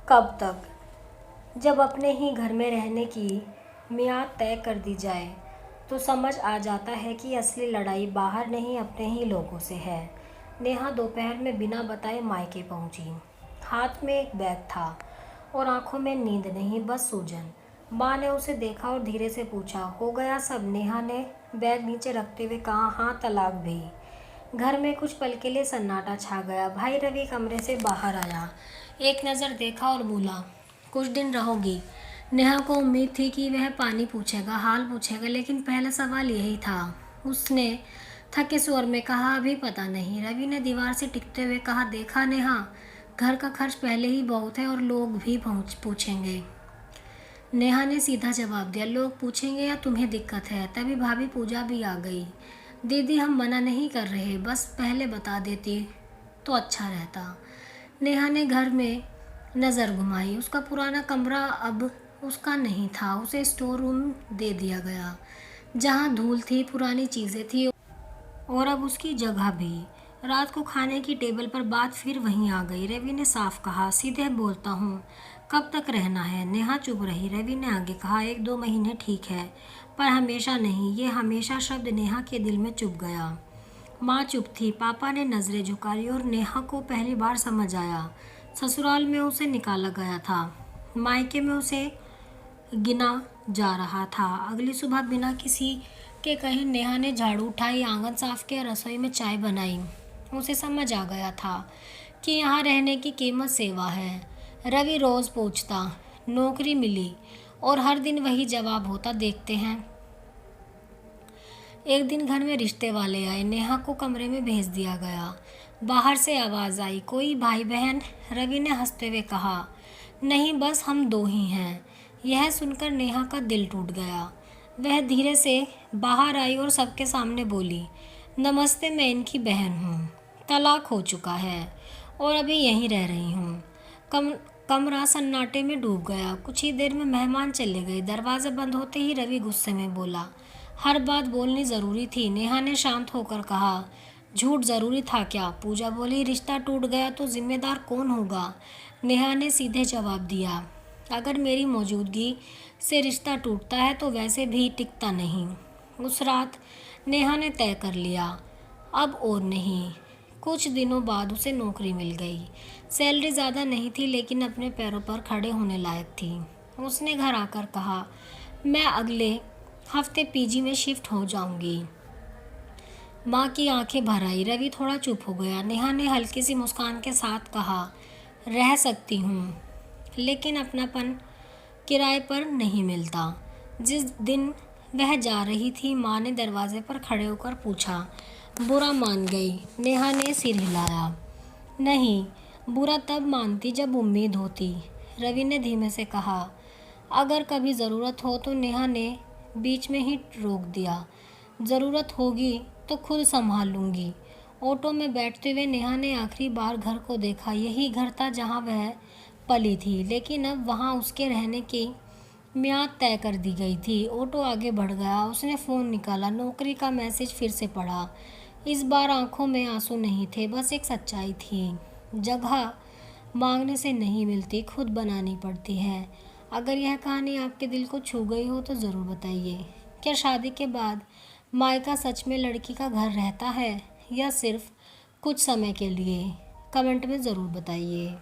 कब तक? जब अपने ही घर में रहने की मियाद तय कर दी जाए तो समझ आ जाता है कि असली लड़ाई बाहर नहीं अपने ही लोगों से है। नेहा दोपहर में बिना बताए मायके पहुंची। हाथ में एक बैग था और आंखों में नींद नहीं, बस सूजन। माँ ने उसे देखा और धीरे से पूछा, हो गया सब? नेहा ने बैग नीचे रखते हुए कहा, हाँ, तलाक भी। घर में कुछ पल के लिए सन्नाटा छा गया। भाई रवि कमरे से बाहर आया, एक नज़र देखा और बोला, कुछ दिन रहोगी? नेहा को उम्मीद थी कि वह पानी पूछेगा, हाल पूछेगा, लेकिन पहला सवाल यही था। उसने थके स्वर में कहा, अभी पता नहीं। रवि ने दीवार से टिकते हुए कहा, देखा नेहा, घर का खर्च पहले ही बहुत है और लोग भी पूछेंगे। नेहा ने सीधा जवाब दिया, लोग पूछेंगे या तुम्हें दिक्कत है? तभी भाभी पूजा भी आ गई। दीदी, हम मना नहीं कर रहे, बस पहले बता देती तो अच्छा रहता। नेहा ने घर में नज़र घुमाई। उसका पुराना कमरा अब उसका नहीं था, उसे स्टोर रूम दे दिया गया, जहाँ धूल थी, पुरानी चीज़ें थी और अब उसकी जगह भी। रात को खाने की टेबल पर बात फिर वहीं आ गई। रवि ने साफ कहा, सीधे बोलता हूँ, कब तक रहना है? नेहा चुप रही। रवि ने आगे कहा, 1-2 महीने ठीक है, पर हमेशा नहीं। ये हमेशा शब्द नेहा के दिल में चुभ गया। माँ चुप थी। पापा ने नज़रें झुकाई और नेहा को पहली बार समझ आया, ससुराल में उसे निकाला गया था, मायके में उसे गिना जा रहा था। अगली सुबह बिना किसी के कहे नेहा ने झाड़ू उठाई, आंगन साफ किया, रसोई में चाय बनाई। उसे समझ आ गया था कि यहाँ रहने की कीमत सेवा है। रवि रोज़ पूछता, नौकरी मिली? और हर दिन वही जवाब होता, देखते हैं। एक दिन घर में रिश्ते वाले आए, नेहा को कमरे में भेज दिया गया। बाहर से आवाज़ आई, कोई भाई बहन? रवि ने हंसते हुए कहा, नहीं, बस हम दो ही हैं। यह सुनकर नेहा का दिल टूट गया। वह धीरे से बाहर आई और सबके सामने बोली, नमस्ते, मैं इनकी बहन हूँ। तलाक हो चुका है और अभी यहीं रह रही हूँ। कमरा सन्नाटे में डूब गया। कुछ ही देर में मेहमान चले गए। दरवाज़ा बंद होते ही रवि गुस्से में बोला, हर बात बोलनी ज़रूरी थी? नेहा ने शांत होकर कहा, झूठ ज़रूरी था क्या? पूजा बोली, रिश्ता टूट गया तो जिम्मेदार कौन होगा? नेहा ने सीधे जवाब दिया, अगर मेरी मौजूदगी से रिश्ता टूटता है तो वैसे भी टिकता नहीं। उस रात नेहा ने तय कर लिया, अब और नहीं। कुछ दिनों बाद उसे नौकरी मिल गई। सैलरी ज़्यादा नहीं थी, लेकिन अपने पैरों पर खड़े होने लायक थी। उसने घर आकर कहा, मैं अगले हफ्ते पीजी में शिफ्ट हो जाऊंगी। माँ की आंखें भर आई। रवि थोड़ा चुप हो गया। नेहा ने हल्की सी मुस्कान के साथ कहा, रह सकती हूँ, लेकिन अपनापन किराए पर नहीं मिलता। जिस दिन वह जा रही थी, माँ ने दरवाजे पर खड़े होकर पूछा, बुरा मान गई? नेहा ने सिर हिलाया, नहीं, बुरा तब मानती जब उम्मीद होती। रवि ने धीमे से कहा, अगर कभी ज़रूरत हो तो? नेहा ने बीच में ही रोक दिया, ज़रूरत होगी तो खुद संभाल लूँगी। ऑटो में बैठते हुए नेहा ने आखिरी बार घर को देखा। यही घर था जहाँ वह पली थी, लेकिन अब वहाँ उसके रहने की मियाद तय कर दी गई थी। ऑटो आगे बढ़ गया। उसने फ़ोन निकाला, नौकरी का मैसेज फिर से पढ़ा। इस बार आंखों में आंसू नहीं थे, बस एक सच्चाई थी, जगह मांगने से नहीं मिलती, खुद बनानी पड़ती है। अगर यह कहानी आपके दिल को छू गई हो तो ज़रूर बताइए। क्या शादी के बाद मायका सच में लड़की का घर रहता है या सिर्फ कुछ समय के लिए? कमेंट में ज़रूर बताइए।